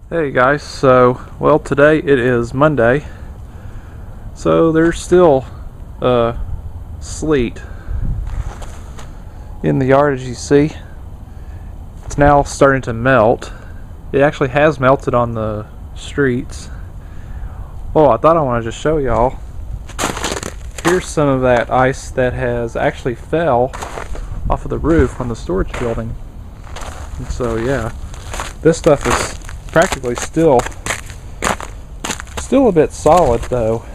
Hey guys, well today it is Monday, so there's still sleet in the yard as you see. It's now starting to melt. It actually has melted on the streets. Oh, I thought I wanted to show y'all. Here's some of that ice that has actually fell off of the roof on the storage building. And so yeah, this stuff is practically still a bit solid though,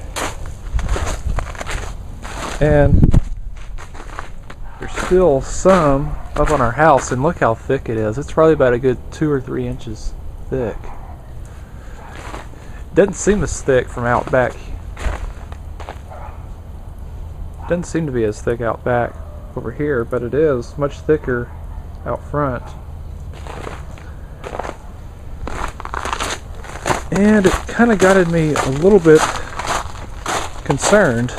and there's still some up on our house, and look how thick it is. It's probably about a good 2 or 3 inches thick. Doesn't seem as thick from out back. Doesn't seem to be as thick out back over here, but it is much thicker out front. And it kind of got me a little bit concerned,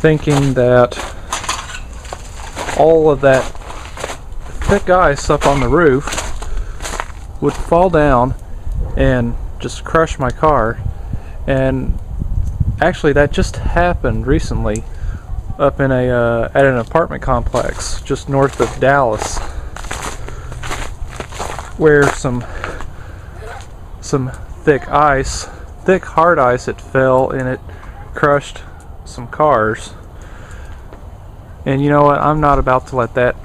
thinking that all of that thick ice up on the roof would fall down and just crush my car. And actually that just happened recently up in at an apartment complex just north of Dallas, where some thick hard ice, it fell and it crushed some cars. And you know what, I'm not about to let that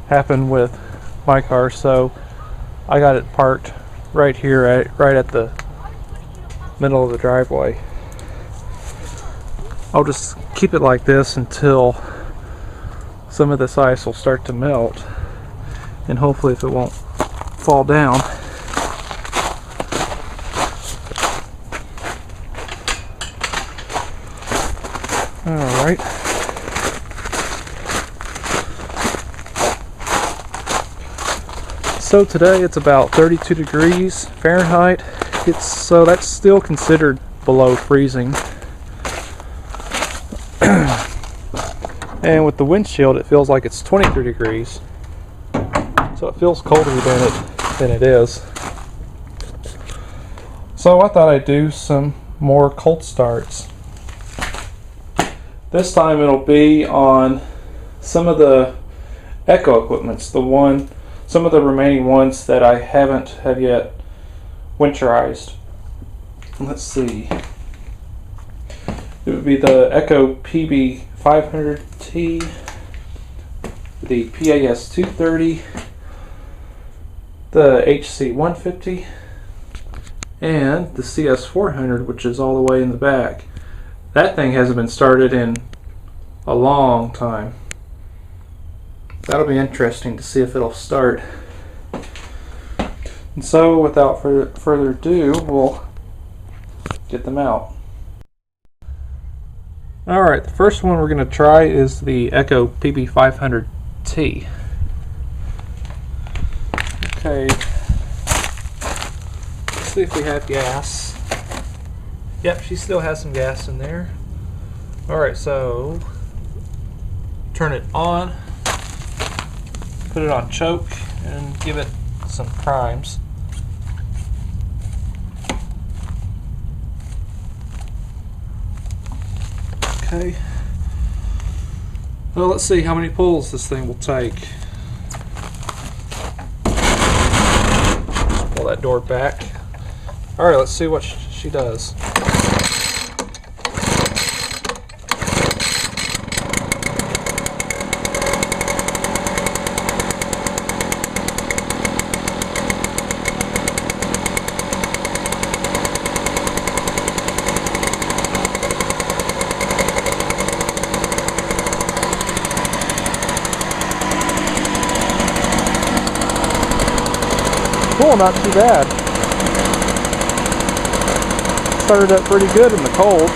happen with my car, so I got it parked right here, right at the middle of the driveway. I'll just keep it like this until some of this ice will start to melt, and hopefully if it won't fall down. Alright. So today it's about 32 degrees Fahrenheit. So that's still considered below freezing. And with the windshield it feels like it's 23 degrees. So it feels colder than it is. So I thought I'd do some more cold starts. This time it'll be on some of the Echo equipments, some of the remaining ones that I have yet winterized. Let's see. It would be the Echo PB500T, the PAS230, the HC150, and the CS400, which is all the way in the back. That thing hasn't been started in a long time. That'll be interesting to see if it'll start. And so without further ado, we'll get them out. Alright, the first one we're going to try is the Echo PB500T. Okay, let's see if we have gas. Yep, she still has some gas in there. Alright, so turn it on, put it on choke, and give it some primes. Okay. Well, let's see how many pulls this thing will take. Just pull that door back. Alright, let's see what she does. Cool, not too bad. Started up pretty good in the cold.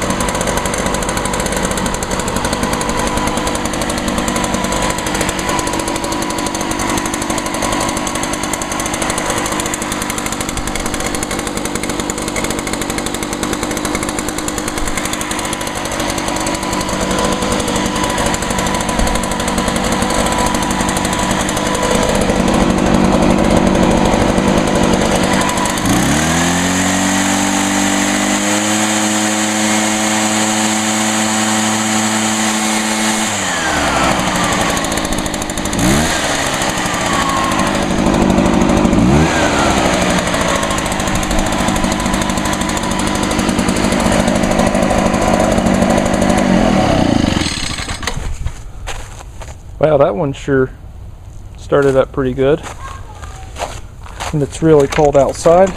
Wow, that one sure started up pretty good. And it's really cold outside.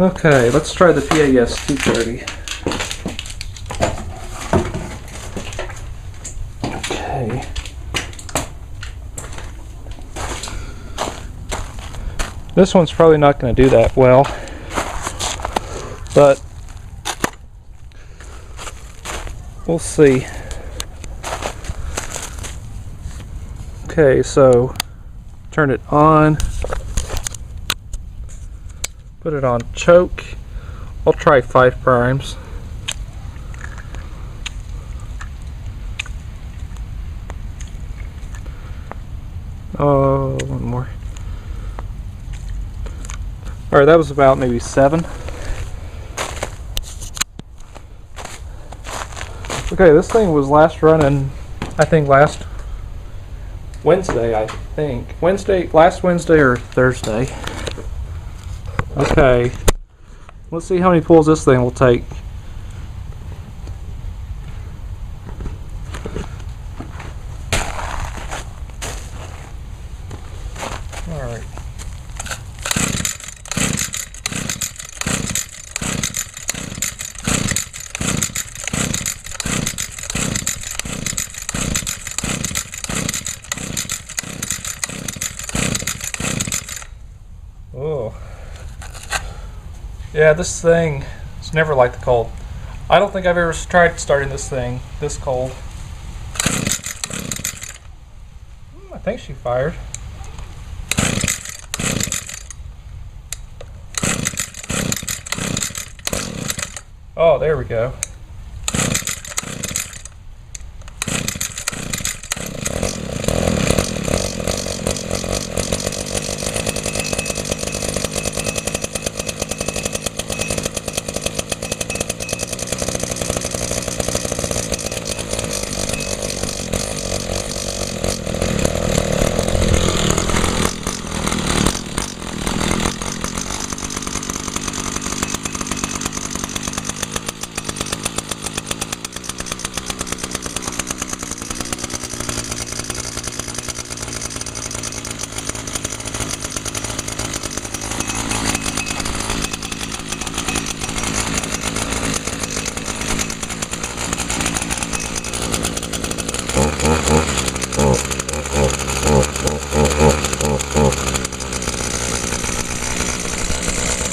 Okay, let's try the PAS 230. Okay. This one's probably not going to do that well, but we'll see. Okay, so turn it on, put it on choke. I'll try 5 primes. Oh, one more. Alright, that was about maybe 7. Okay, this thing was last running, I think last Wednesday, last Wednesday or Thursday. Okay, let's see how many pulls this thing will take. Alright. Oh. Yeah, this thing is never like the cold. I don't think I've ever tried starting this thing this cold. I think she fired. Oh, there we go.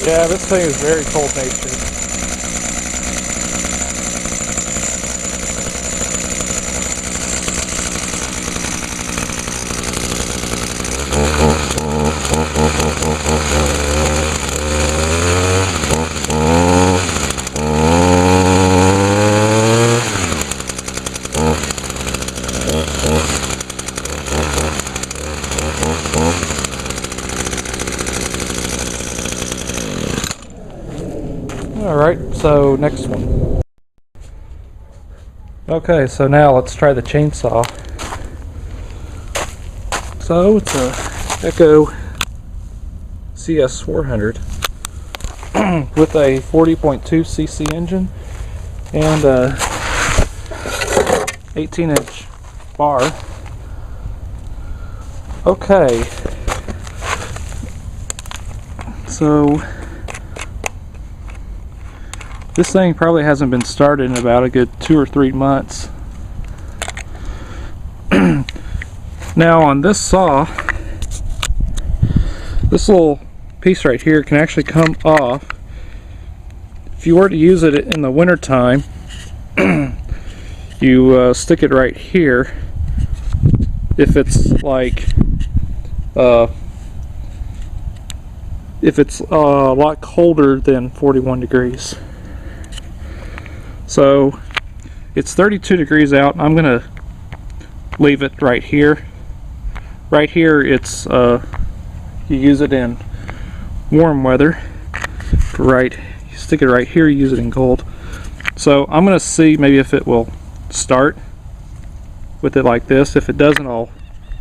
Yeah, this thing is very cold natured. Alright, so next one. Okay, so now let's try the chainsaw. So it's a Echo CS400 with a 40.2 cc engine and a 18-inch bar. Okay, so this thing probably hasn't been started in about a good 2 or 3 months. Now on this saw, this little piece right here can actually come off. If you were to use it in the winter time, you stick it right here. If it's like if it's a lot colder than 41 degrees. So it's 32 degrees out, and I'm gonna leave it right here. Right here, it's you use it in warm weather. Right, you stick it right here. You use it in cold. So I'm gonna see maybe if it will start with it like this. If it doesn't, I'll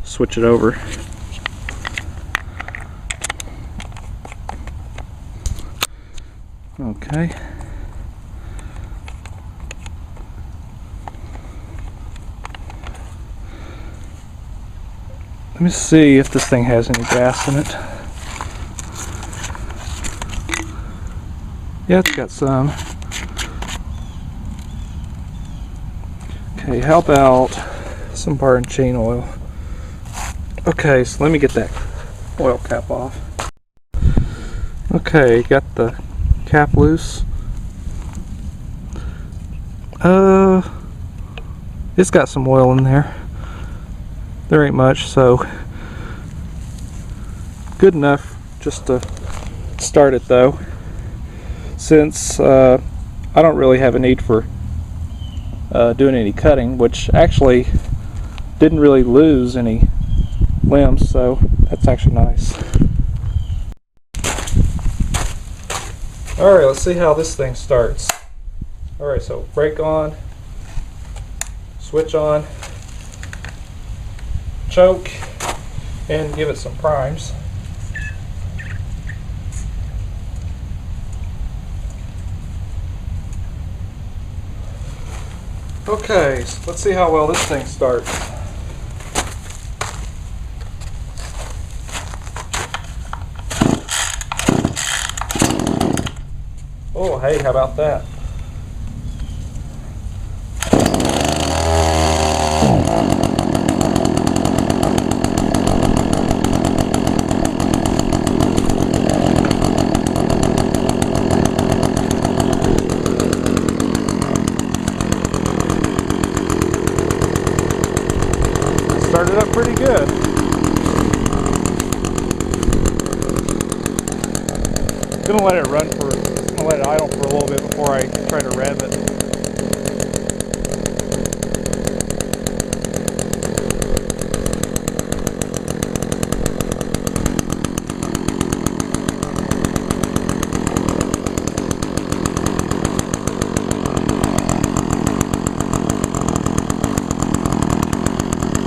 switch it over. Okay. Let me see if this thing has any gas in it. Yeah, it's got some. Okay, how about some bar and chain oil? Okay, so let me get that oil cap off. Okay, got the cap loose. It's got some oil in there. There ain't much, so good enough just to start it though. Since I don't really have a need for doing any cutting, which actually didn't really lose any limbs, so that's actually nice. Alright, let's see how this thing starts. Alright, so brake on, switch on, choke, and give it some primes. Okay, so let's see how well this thing starts. Oh, hey, how about that? Started up pretty good. Gonna let it run for, gonna let it idle for a little bit before I try to rev it.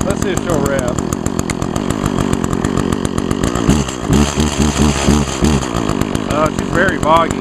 Let's see if she'll rev. She's very boggy.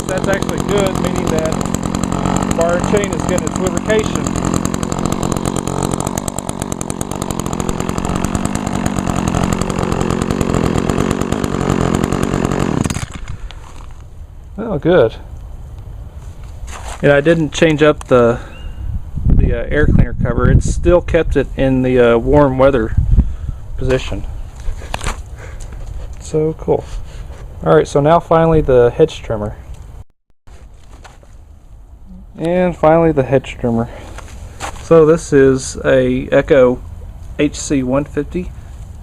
That's actually good, meaning that bar and chain is getting its lubrication. Oh, good. Yeah, I didn't change up the air cleaner cover. It still kept it in the warm weather position. So cool. Alright, so now finally the hedge trimmer. And finally the hedge trimmer. So this is a Echo HC150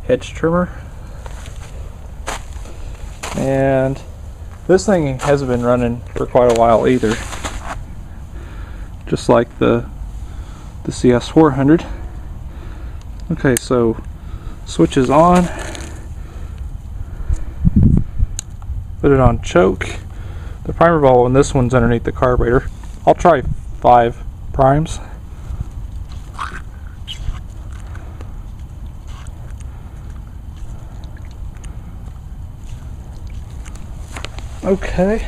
hedge trimmer. And this thing hasn't been running for quite a while either. Just like the CS400. Okay, so switch is on. Put it on choke. The primer ball on this one's underneath the carburetor. I'll try 5 primes. Okay.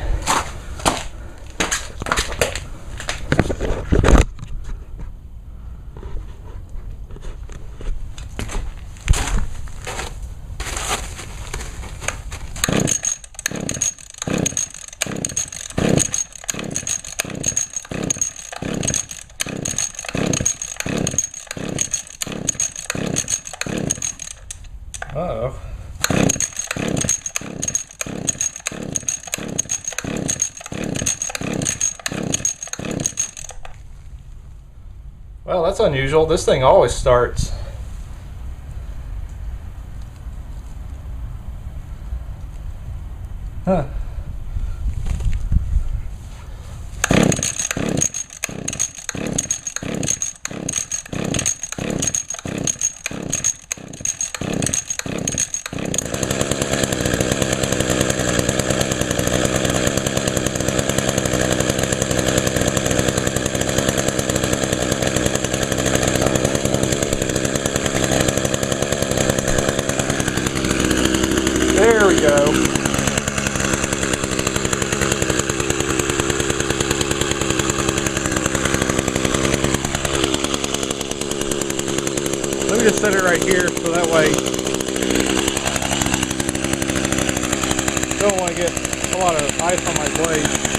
Uh-oh. Well, that's unusual. This thing always starts. Huh. There we go. Let me just set it right here so that way don't want to get a lot of ice on my blade.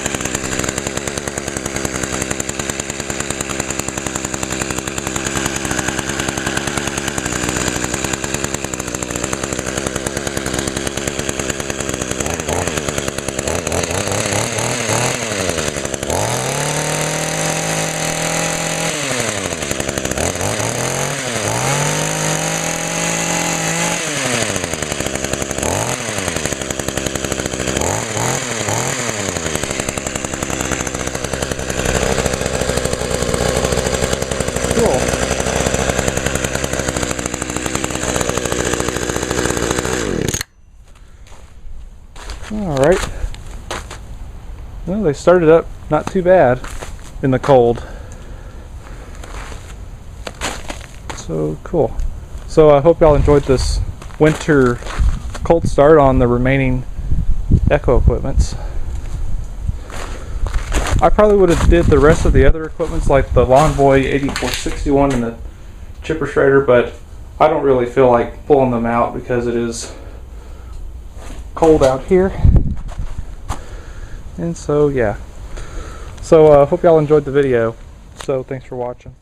Alright. Well, they started up not too bad in the cold. So cool. So I hope y'all enjoyed this winter cold start on the remaining Echo equipments. I probably would have did the rest of the other equipments like the Lawn Boy 8461 and the chipper shredder, but I don't really feel like pulling them out because it is cold out here. And so yeah. So hope y'all enjoyed the video. So thanks for watching.